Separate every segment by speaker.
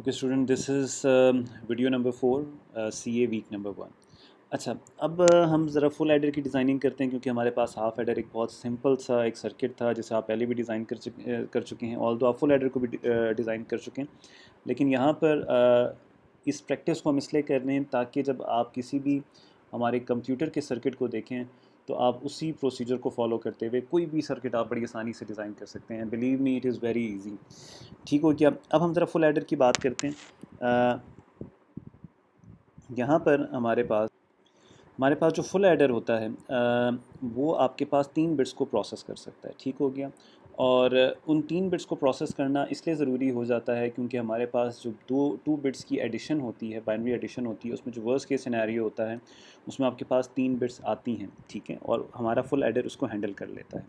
Speaker 1: Okay student, this is video number 4, CA week number 1। अच्छा, अब हम ज़रा फुल एडर की डिज़ाइनिंग करते हैं, क्योंकि हमारे पास हाफ एडर एक बहुत सिंपल सा एक सर्किट था जिसे आप पहले भी डिज़ाइन कर चुके हैं। ऑल्दो आप फुल एडर को भी डिज़ाइन कर चुके हैं, लेकिन यहाँ पर इस प्रैक्टिस को हम इसलिए कर रहे हैं ताकि जब आप किसी भी हमारे कंप्यूटर के सर्किट को देखें तो आप उसी प्रोसीजर को फॉलो करते हुए कोई भी सर्किट आप बड़ी आसानी से डिज़ाइन कर सकते हैं। Believe me, it is very easy. ठीक हो गया। अब हम ज़रा फुल एडर की बात करते हैं। यहाँ पर हमारे पास जो फुल एडर होता है वो आपके पास 3 बिट्स को प्रोसेस कर सकता है। ठीक हो गया। और उन 3 बिट्स को प्रोसेस करना इसलिए ज़रूरी हो जाता है क्योंकि हमारे पास जो टू बिट्स की एडिशन होती है, बाइनरी एडिशन होती है, उसमें जो वर्स्ट केस सिनेरियो होता है उसमें आपके पास 3 बिट्स आती हैं। ठीक है, और हमारा फुल एडर उसको हैंडल कर लेता है।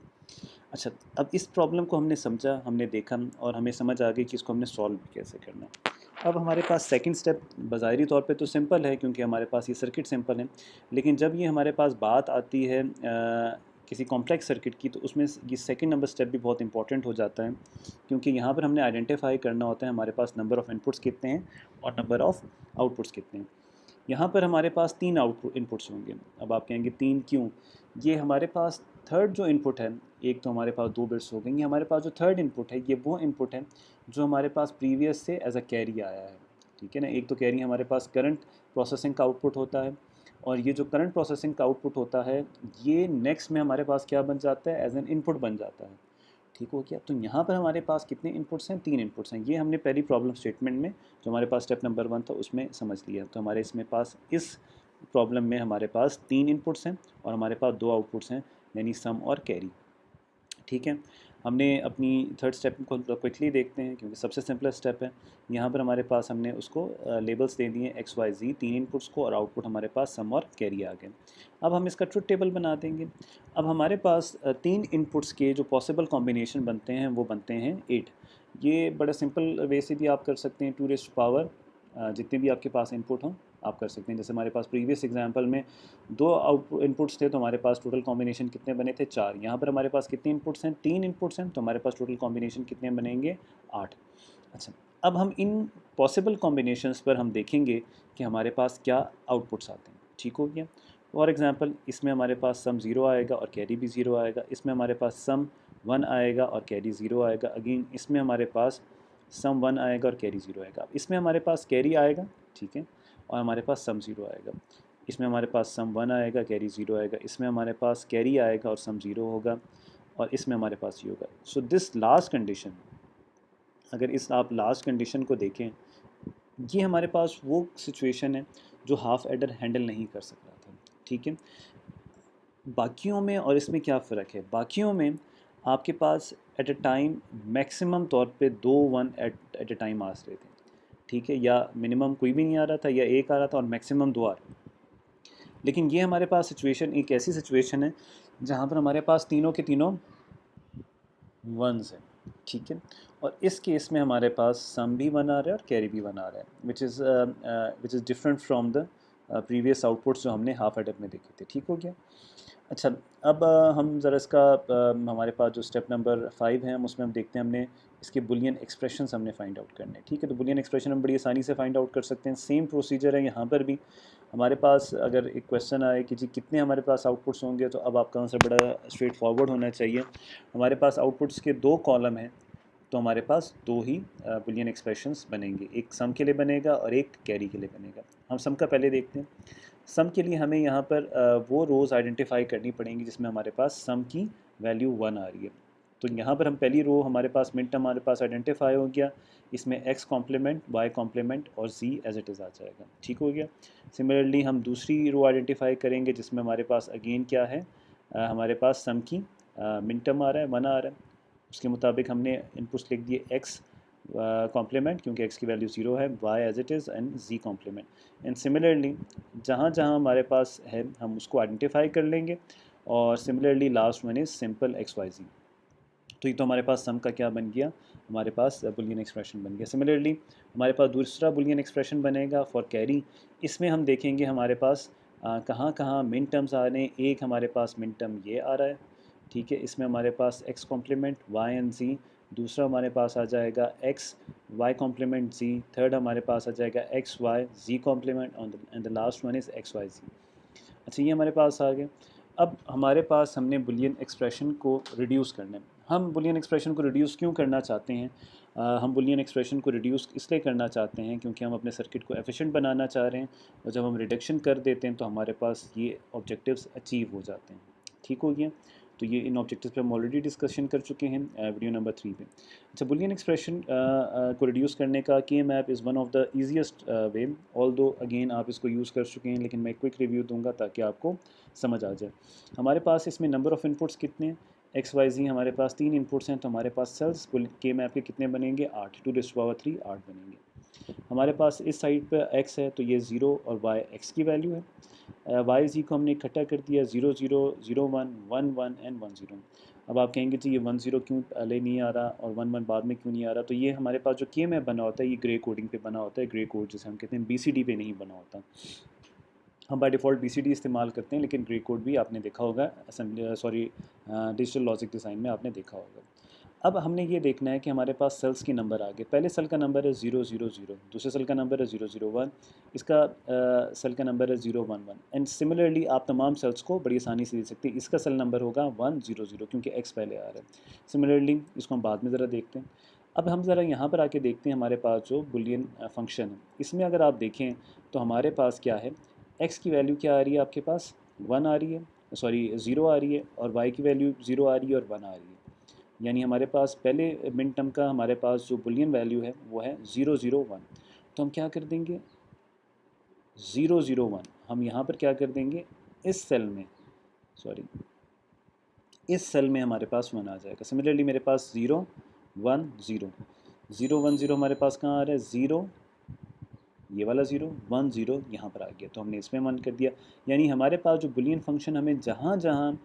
Speaker 1: अच्छा, अब इस प्रॉब्लम को हमने समझा, हमने देखा और हमें समझ आ गई कि इसको हमने सॉल्व कैसे करना है। अब हमारे पास सेकंड स्टेप बज़ाहिरी तौर पे तो सिंपल है क्योंकि हमारे पास ये सर्किट सिंपल है, लेकिन जब ये हमारे पास बात आती है किसी कॉम्प्लेक्स सर्किट की, तो उसमें ये सेकंड नंबर स्टेप भी बहुत इंपॉर्टेंट हो जाता है, क्योंकि यहाँ पर हमने आइडेंटिफाई करना होता है हमारे पास नंबर ऑफ़ इनपुट्स कितने हैं और नंबर ऑफ़ आउटपुट्स कितने हैं। यहाँ पर हमारे पास 3 आउटपुट इनपुट्स होंगे। अब आप कहेंगे 3 क्यों? ये हमारे पास थर्ड जो इनपुट है, एक तो हमारे पास 2 बिट्स हो गए, ये हमारे पास जो थर्ड इनपुट है ये वो इनपुट है जो हमारे पास प्रीवियस से एज अ कैरी आया है। ठीक है ना, एक तो कैरी हमारे पास करंट प्रोसेसिंग का आउटपुट होता है, और ये जो करंट प्रोसेसिंग का आउटपुट होता है ये नेक्स्ट में हमारे पास क्या बन जाता है, एज एन इनपुट बन जाता है। ठीक हो गया। तो यहाँ पर हमारे पास कितने इनपुट्स हैं? 3 इनपुट्स हैं। ये हमने पहली प्रॉब्लम स्टेटमेंट में जो हमारे पास स्टेप नंबर 1 था उसमें समझ लिया। तो हमारे इसमें पास इस प्रॉब्लम में हमारे पास 3 इनपुट्स हैं और हमारे पास 2 आउटपुट्स हैं, यानी सम और कैरी। ठीक है, हमने अपनी थर्ड स्टेप को क्विकली देखते हैं क्योंकि सबसे सिंपलेस्ट स्टेप है। यहाँ पर हमारे पास हमने उसको लेबल्स दे दिए एक्स वाई जी, 3 इनपुट्स को, और आउटपुट हमारे पास सम और कैरी आ गए। अब हम इसका ट्रुथ टेबल बना देंगे। अब हमारे पास 3 इनपुट्स के जो पॉसिबल कॉम्बिनेशन बनते हैं वो बनते हैं 8। ये बड़ा सिंपल वे से भी आप कर सकते हैं, 2 जितने भी आपके पास इनपुट हों आप कर सकते हैं। जैसे हमारे पास प्रीवियस एग्जांपल में 2 आउटपुट इनपुट्स थे तो हमारे पास टोटल कॉम्बिनेशन कितने बने थे? 4। यहाँ पर हमारे पास कितने इनपुट्स हैं? 3 इनपुट्स हैं, तो हमारे पास टोटल कॉम्बिनेशन कितने बनेंगे? 8। अच्छा, अब हम इन पॉसिबल कॉम्बिनेशंस पर हम देखेंगे कि हमारे पास क्या आउटपुट्स आते हैं। ठीक हो गया। फॉर एग्जांपल, इसमें हमारे पास सम 0 आएगा और कैरी भी 0 आएगा। इसमें हमारे पास सम 1 आएगा और कैरी 0 आएगा। अगेन इसमें हमारे पास सम 1 आएगा और कैरी 0 आएगा। इसमें हमारे पास कैरी आएगा, ठीक है, और हमारे पास सम 0 आएगा। इसमें हमारे पास सम 1 आएगा, कैरी 0 आएगा। इसमें हमारे पास कैरी आएगा और सम 0 होगा, और इसमें हमारे पास ये होगा। सो दिस लास्ट कंडीशन, अगर इस आप लास्ट कंडीशन को देखें, ये हमारे पास वो सिचुएशन है जो हाफ एडर हैंडल नहीं कर सक रहा था। ठीक है, बाकियों में और इसमें क्या फ़र्क है? बाकियों में आपके पास एट अ टाइम मैक्सिमम तौर पे 2 1 एट अ टाइम आ रहे थे। ठीक है, या मिनिमम कोई भी नहीं आ रहा था, या एक आ रहा था और मैक्सिमम 2 आ रहे थे। लेकिन ये हमारे पास सिचुएशन एक ऐसी सिचुएशन है जहाँ पर हमारे पास तीनों के तीनों वंस हैं। ठीक है, और इस केस में हमारे पास सम भी 1 आ रहा है और कैरी भी 1 आ रहा है, which is different from the previous outputs जो हमने हाफ एडर में देखे थे। ठीक हो गया। अच्छा, अब हम ज़रा इसका हमारे पास जो स्टेप नंबर 5 है हम उसमें हम देखते हैं, हमने इसके बुलियन एक्सप्रेशंस हमने फाइंड आउट करने हैं। ठीक है, तो बुलियन एक्सप्रेशन हम बड़ी आसानी से फाइंड आउट कर सकते हैं। सेम प्रोसीजर है यहाँ पर भी। हमारे पास अगर एक क्वेश्चन आए कि जी कितने हमारे पास आउटपुट्स होंगे, तो अब आपका आंसर बड़ा स्ट्रेट फॉरवर्ड होना चाहिए। हमारे पास आउटपुट्स के 2 कॉलम हैं, तो हमारे पास 2 ही बुलियन एक्सप्रेशंस बनेंगे, एक सम के लिए बनेगा और एक कैरी के लिए बनेगा। हम सम का पहले देखते हैं। सम के लिए हमें यहाँ पर वो रोज़ आइडेंटिफाई करनी पड़ेंगी जिसमें हमारे पास सम की वैल्यू 1 आ रही है। तो यहाँ पर हम पहली रो हमारे पास मिन टर्म हमारे पास आइडेंटिफाई हो गया, इसमें एक्स कॉम्प्लीमेंट, वाई कॉम्प्लीमेंट और जी एज इट इज़ आ जाएगा। ठीक हो गया। सिमिलरली हम दूसरी रो आइडेंटिफाई करेंगे जिसमें हमारे पास अगेन क्या है, हमारे पास सम की मिन टर्म आ रहा है, 1 आ रहा है। उसके मुताबिक हमने इनपुट्स लिख दिए एक्स कॉम्प्लीमेंट क्योंकि एक्स की वैल्यू 0 है, Y as it is, and G complement. And similarly जहाँ जहाँ हमारे पास है हम उसको आइडेंटिफाई कर लेंगे, और similarly last one is simple X Y Z. तो ये तो हमारे पास सम का क्या बन गया, हमारे पास बुलियन एक्सप्रेशन बन गया। सिमिलरली हमारे पास दूसरा बुलियन एक्सप्रेशन बनेगा फॉर कैरी। इसमें हम देखेंगे हमारे पास कहाँ कहाँ मिन टर्म्स आ रहे हैं। एक हमारे पास मिन टर्म ये आ रहा है, ठीक है, इसमें हमारे पास X complement, Y and Z दूसरा हमारे पास आ जाएगा X Y complement Z, third हमारे पास आ जाएगा X Y Z complement, and the last one is X Y Z. अच्छा, ये हमारे पास आ गए। अब हमारे पास हमने बुलियन एक्सप्रेशन को रिड्यूस करना है। हम बुलियन एक्सप्रेशन को रिड्यूस क्यों करना चाहते हैं? हम बुलियन एक्सप्रेशन को रिड्यूस इसलिए करना चाहते हैं क्योंकि हम अपने सर्किट को एफिशिएंट बनाना चाह रहे हैं, और जब हम रिडक्शन कर देते हैं तो हमारे पास ये ऑब्जेक्टिव्स अचीव हो जाते हैं। ठीक हो गया? तो ये इन ऑब्जेक्टिव्स पे हम ऑलरेडी डिस्कशन कर चुके हैं वीडियो नंबर 3 पे। अच्छा, बुलियन एक्सप्रेशन को रिड्यूस करने का के map is one of the easiest way, all दो अगेन आप इसको यूज़ कर चुके हैं, लेकिन मैं क्विक रिव्यू दूंगा ताकि आपको समझ आ जाए। हमारे पास इसमें नंबर ऑफ़ इनपुट्स कितने हैं? एक्स वाई जी हमारे पास 3 इनपुट्स हैं, तो हमारे पास सेल्स के मैप के कितने बनेंगे? 8, 2⁻3 8 बनेंगे। हमारे पास इस साइड पर एक्स है तो ये 0 और वाई एक्स की वैल्यू है। वाई जी को हमने इकट्ठा कर दिया, 0 0 0 1 1 1 एंड 1 0। अब आप कहेंगे जी ये 1 0 क्यों पहले नहीं आ रहा और 1 1 बाद में क्यों नहीं आ रहा? तो ये हमारे पास जो के मैप बना होता है ये ग्रे कोडिंग पे बना होता है। ग्रे कोड जिसे हम कहते हैं BCD पे नहीं बना होता। हम बाय डिफ़ॉल्ट BCD इस्तेमाल करते हैं, लेकिन ग्रे कोड भी आपने देखा होगा असेंबली डिजिटल लॉजिक डिज़ाइन में आपने देखा होगा। अब हमने ये देखना है कि हमारे पास सेल्स के नंबर आ गए। पहले सेल का नंबर है 0 0 0, दूसरे सेल का नंबर है 0 0 1, इसका सेल का नंबर है 0 1 1, एंड सिमिलरली आप तमाम सेल्स को बड़ी आसानी से दे सकते हैं। इसका सेल नंबर होगा 1 0 0 क्योंकि एक्स पहले आ रहा है। सिमिलरली इसको हम बाद में ज़रा देखते हैं। अब हम ज़रा यहाँ पर आके देखते हैं हमारे पास जो बुलियन फंक्शन है, इसमें अगर आप देखें तो हमारे पास क्या है, एक्स की वैल्यू क्या आ रही है आपके पास? 1 आ रही है, सॉरी 0 आ रही है, और वाई की वैल्यू 0 आ रही है और 1 आ रही है। यानी हमारे पास पहले मिन टर्म का हमारे पास जो बुलियन वैल्यू है वो है 0 0 1। तो हम क्या कर देंगे? 0 0 1 हम यहाँ पर क्या कर देंगे? इस सेल में, सॉरी इस सेल में हमारे पास 1 आ जाएगा। सिमिलरली मेरे पास 0 1 0, 0 1 0 हमारे पास कहाँ आ रहा है? 0, ये वाला 0 1 0 यहाँ पर आ गया, तो हमने इसमें 1 कर दिया। यानी हमारे पास जो बुलियन फंक्शन हमें जहाँ जहाँ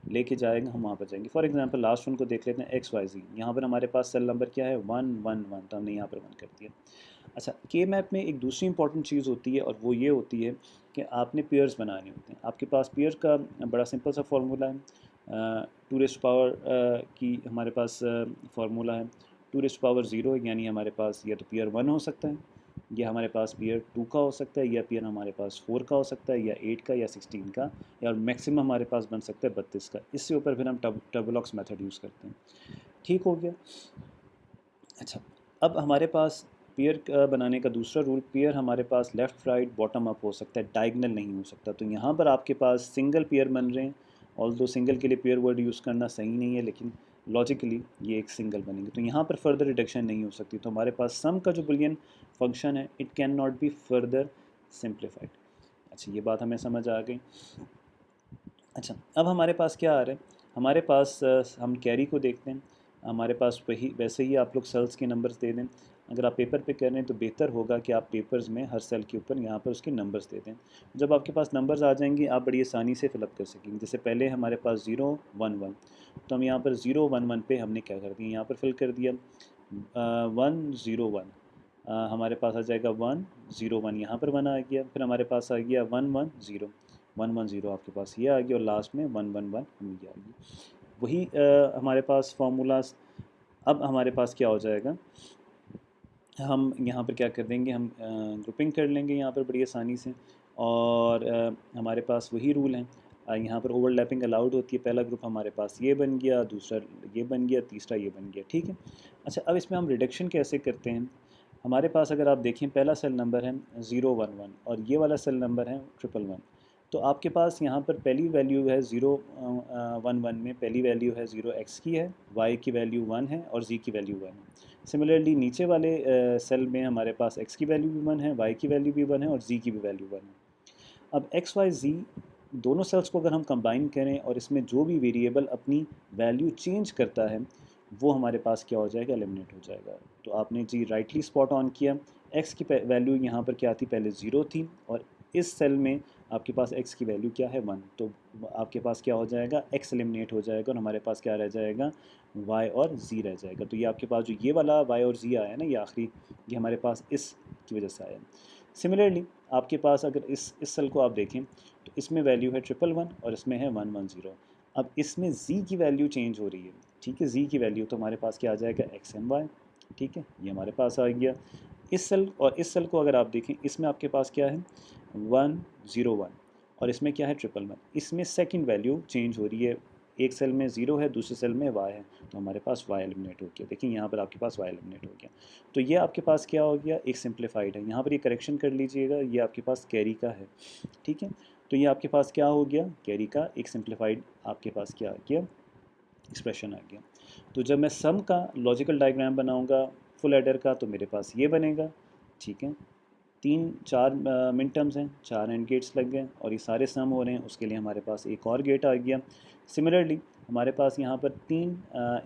Speaker 1: लेके जाएगा हम वहाँ पर जाएंगे। फॉर एग्जांपल लास्ट वन को देख लेते हैं, एक्स वाई जी। यहाँ पर हमारे पास सेल नंबर क्या है? 1 1 1, तो हमने यहाँ पर 1 कर दिया। अच्छा, के मैप में एक दूसरी इंपॉर्टेंट चीज़ होती है और वो ये होती है कि आपने पेयर्स बनाने होते हैं। आपके पास पेयर का बड़ा सिंपल सा फार्मूला है। 2 रेज़ पावर की हमारे पास फार्मूला है 2 रेज़ पावर 0, यानी हमारे पास या तो पेयर 1 हो सकता है, या हमारे पास पेयर 2 का हो सकता है, या पेयर हमारे पास 4 का हो सकता है, या 8 का, या 16 का, या मैक्सिमम हमारे पास बन सकता है 32 का। इससे ऊपर फिर हम टर्बोलॉक्स मेथड यूज़ करते हैं। ठीक हो गया? अच्छा, अब हमारे पास पेयर बनाने का दूसरा रूल, पेयर हमारे पास लेफ़्ट राइट बॉटम अप हो सकता है, डायगनल नहीं हो सकता। तो यहाँ पर आपके पास सिंगल पेयर बन रहे हैं, ऑल्दो सिंगल के लिए पेयर वर्ड यूज़ करना सही नहीं है, लेकिन लॉजिकली ये एक सिंगल बनेंगे, तो यहाँ पर फर्दर रिडक्शन नहीं हो सकती। तो हमारे पास सम का जो बुलियन फंक्शन है it can not be further simplified. अच्छा, ये बात हमें समझ आ गई। अच्छा, अब हमारे पास क्या आ रहा है? हमारे पास हम कैरी को देखते हैं। हमारे पास वही वैसे ही आप लोग सेल्स के नंबर्स दे दें। अगर आप पेपर पे कर रहे हैं तो बेहतर होगा कि आप पेपर्स में हर सेल के ऊपर यहाँ पर उसके नंबर्स दे दें। जब आपके पास नंबर्स आ जाएंगे आप बड़ी आसानी से फिलअप कर सकेंगे। जैसे पहले हमारे पास 0 1 1, तो हम यहाँ पर 0 1 1 पे हमने क्या कर दिया, यहाँ पर फिल कर दिया 1 0 1। हमारे पास आ जाएगा 1 0 1, यहाँ पर 1 आ गया, फिर हमारे पास आ गया 1 1 0, 1 1 0 आपके पास ये आ गया, और लास्ट में 1 1 1 ये आ गई। वही हमारे पास फार्मूलाज। अब हमारे पास क्या हो जाएगा, हम यहाँ पर क्या कर देंगे, हम ग्रुपिंग कर लेंगे यहाँ पर बड़ी आसानी से, और हमारे पास वही रूल हैं। यहाँ पर ओवरलैपिंग अलाउड होती है। पहला ग्रुप हमारे पास ये बन गया, दूसरा ये बन गया, तीसरा ये बन गया। ठीक है। अच्छा, अब इसमें हम रिडक्शन कैसे करते हैं? हमारे पास अगर आप देखें पहला सेल नंबर है 0 1 1 और ये वाला सेल नंबर है 1 1 1। तो आपके पास यहाँ पर पहली वैल्यू है 0 1 1 में पहली वैल्यू है 0 x की है, y की वैल्यू 1 है और z की वैल्यू 1 है। सिमिलरली नीचे वाले सेल में हमारे पास x की वैल्यू भी 1 है, y की वैल्यू भी 1 है और z की भी वैल्यू 1 है। अब x y z दोनों सेल्स को अगर हम कंबाइन करें और इसमें जो भी वेरिएबल अपनी वैल्यू चेंज करता है वो हमारे पास क्या हो जाएगा, एलिमिनेट हो जाएगा। तो आपने जी राइटली स्पॉट ऑन किया। x की वैल्यू यहाँ पर क्या थी, पहले 0 थी, और इस सेल में आपके पास x की वैल्यू क्या है, 1। तो आपके पास क्या हो जाएगा, x एलिमिनेट हो जाएगा और हमारे पास क्या रह जाएगा, y और z रह जाएगा। तो ये आपके पास जो ये वाला y और z आया ना, ये आखिरी, ये हमारे पास इस की वजह से आया। सिमिलरली आपके पास अगर इस सेल को आप देखें तो इसमें वैल्यू है 1 1 1 और इसमें है 1 1 0। अब इसमें z की वैल्यू चेंज हो रही है, ठीक है, जी की वैल्यू तो हमारे पास क्या आ जाएगा, एक्स एंड वाई। ठीक है, ये हमारे पास आ गया। इस सेल और इस सेल को अगर आप देखें, इसमें आपके पास क्या है, 101, और इसमें क्या है, 111। इसमें सेकंड वैल्यू चेंज हो रही है, एक सेल में 0 है, दूसरे सेल में y है, तो हमारे पास y एलिमिनेट हो गया। देखिए यहाँ पर आपके पास y एलिमिनेट हो गया। तो ये आपके पास क्या हो गया, एक सिंप्लीफाइड है। यहाँ पर ये करेक्शन कर लीजिएगा, ये आपके पास कैरी का है। ठीक है, तो ये आपके पास क्या हो गया, कैरी का एक सिंप्लीफाइड आपके पास क्या आ गया, एक्सप्रेशन आ गया। तो जब मैं सम का लॉजिकल डायग्राम बनाऊंगा फुल एडर का, तो मेरे पास ये बनेगा। ठीक है, तीन चार मिन टर्म्स हैं, 4 एंड गेट्स लग गए, और ये सारे सम हो रहे हैं, उसके लिए हमारे पास एक और गेट आ गया। सिमिलरली हमारे पास यहाँ पर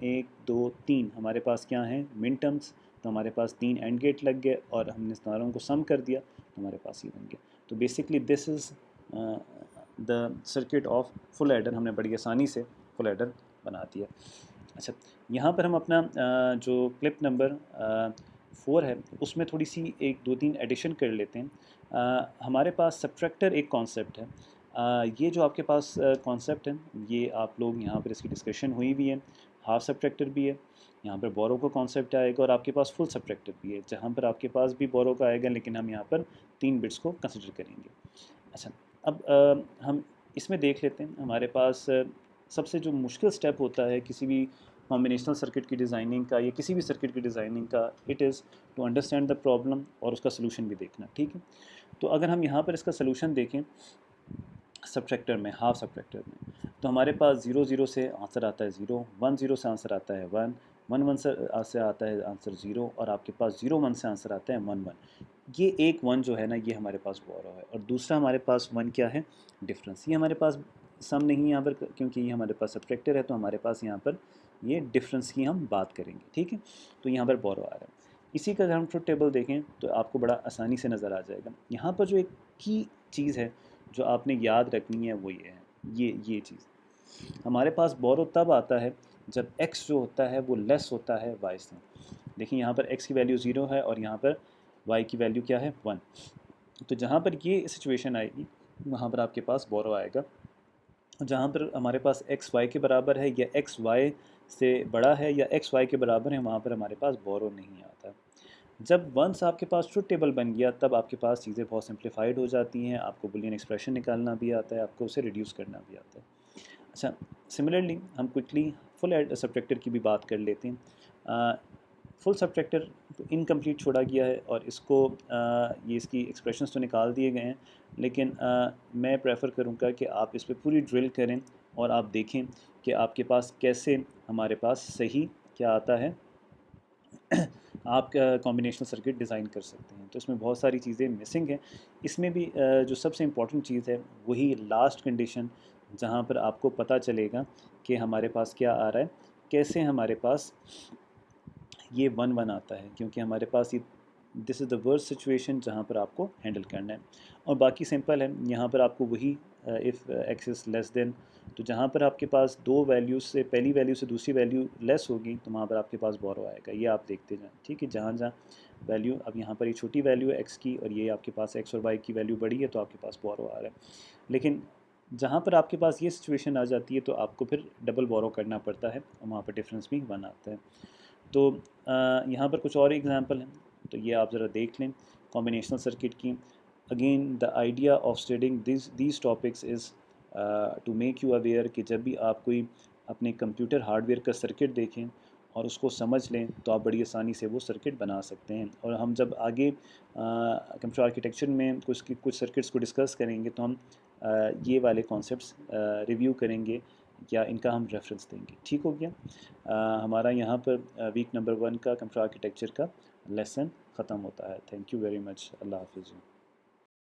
Speaker 1: 1 2 3 हमारे पास क्या हैं, मिन टर्म्स, तो हमारे पास 3 एंड गेट लग गए, और हमने सारों को सम कर दिया, तो हमारे पास ये बन गया। तो basically this is the circuit of full adder. हमने बड़ी आसानी से फुल एडर बना दिया। अच्छा, यहाँ पर हम अपना जो क्लिप नंबर 4 है, उसमें थोड़ी सी 1 2 3 एडिशन कर लेते हैं। हमारे पास सब्ट्रैक्टर एक कॉन्सेप्ट है। ये जो आपके पास कॉन्सेप्ट है, ये आप लोग यहाँ पर इसकी डिस्कशन हुई भी है। हाफ सब्ट्रैक्टर भी है, यहाँ पर बोरो का कॉन्सेप्ट आएगा, और आपके पास फुल सब्ट्रैक्टर भी है, जहाँ पर आपके पास भी बोरो का आएगा, लेकिन हम यहाँ पर 3 बिट्स को कंसिडर करेंगे। अच्छा, अब हम इसमें देख लेते हैं। हमारे पास सबसे जो मुश्किल स्टेप होता है किसी भी कॉम्बिनेशनल सर्किट की डिज़ाइनिंग का, या किसी भी सर्किट की डिज़ाइनिंग का, it is to understand the problem और उसका सोल्यूशन भी देखना। ठीक है, तो अगर हम यहाँ पर इसका सोल्यूशन देखें सब्ट्रैक्टर में, हाफ सब्ट्रैक्टर में, तो हमारे पास 0 0 से आंसर आता है 0, 1 0 से आंसर आता है 1, 1 1 से आता है आंसर 0, और आपके पास 0 1 से आंसर आता है 1 1। ये एक 1 जो है ना, ये हमारे पास बोरो है, और दूसरा हमारे पास 1 क्या है, डिफरेंस। ये हमारे पास सम नहीं है यहाँ पर, क्योंकि ये हमारे पास सब्ट्रैक्टर है, तो हमारे पास यहाँ पर ये डिफरेंस की हम बात करेंगे। ठीक है, तो यहाँ पर बोरो आ रहा है। इसी का अगर हम ट्रुथ टेबल देखें, तो आपको बड़ा आसानी से नज़र आ जाएगा। यहाँ पर जो एक की चीज़ है जो आपने याद रखनी है, वो ये है, ये चीज़ हमारे पास बोरो तब आता है जब x जो होता है वो लेस होता है y से। देखिए यहाँ पर x की वैल्यू 0 है, और यहाँ पर y की वैल्यू क्या है, 1। तो जहाँ पर ये सिचुएशन आएगी, वहाँ पर आपके पास बोरो आएगा। जहाँ पर हमारे पास x y के बराबर है, या x y से बड़ा है, या x y के बराबर है, वहाँ पर हमारे पास बोरो नहीं आता। जब वंस आपके पास ट्रुथ टेबल बन गया, तब आपके पास चीज़ें बहुत सिंप्लीफाइड हो जाती हैं। आपको बुलियन एक्सप्रेशन निकालना भी आता है, आपको उसे रिड्यूस करना भी आता है। अच्छा, सिमिलरली हम क्विकली फुल सब्ट्रैक्टर की भी बात कर लेते हैं। फुल सब्ट्रैक्टर तो इनकम्प्लीट छोड़ा गया है, और इसको ये इसकी एक्सप्रेशंस तो निकाल दिए गए हैं, लेकिन मैं प्रेफर करूँगा कि आप इस पर पूरी ड्रिल करें, और आप देखें कि आपके पास कैसे हमारे पास सही क्या आता है, आप कॉम्बिनेशनल सर्किट डिज़ाइन कर सकते हैं। तो इसमें बहुत सारी चीज़ें मिसिंग हैं। इसमें भी जो सबसे इम्पॉर्टेंट चीज़ है, वही लास्ट कंडीशन, जहाँ पर आपको पता चलेगा कि हमारे पास क्या आ रहा है, कैसे हमारे पास ये 1 1 आता है, क्योंकि हमारे पास ये this is the worst situation जहाँ पर आपको हैंडल करना है। और बाकी सिंपल है, यहाँ पर आपको वही if x is less than, तो जहाँ पर आपके पास दो वैल्यूज से, पहली वैल्यू से दूसरी वैल्यू लेस होगी, तो वहाँ पर आपके पास बोरो आएगा। ये आप देखते जाएँ। ठीक है, जहाँ जहाँ वैल्यू, अब यहाँ पर ये छोटी वैल्यू है एक्स की, और ये आपके पास एक्स और वाई की वैल्यू बड़ी है, तो आपके पास बोरो आ रहा है। लेकिन जहाँ पर आपके पास ये सिचुएशन आ जाती है, तो आपको फिर डबल बोरो करना पड़ता है, और वहाँ पर डिफरेंस भी 1 आता है। तो यहाँ पर कुछ और एग्जांपल हैं, तो ये आप ज़रा देख लें कॉम्बिनेशनल सर्किट की। Again the idea of studying these topics is to make you aware कि जब भी आप कोई अपने कंप्यूटर हार्डवेयर का सर्किट देखें और उसको समझ लें, तो आप बड़ी आसानी से वो सर्किट बना सकते हैं। और हम जब आगे कंप्यूटर आर्किटेक्चर में कुछ सर्किट्स को डिस्कस करेंगे, तो हम ये वाले कॉन्सेप्ट्स रिव्यू करेंगे, या इनका हम रेफरेंस देंगे। ठीक हो गया, हमारा यहाँ पर वीक नंबर 1 का कंप्यूटर आर्किटेक्चर का लेसन ख़त्म होता है। Thank you very much. अल्लाह हाफिज़।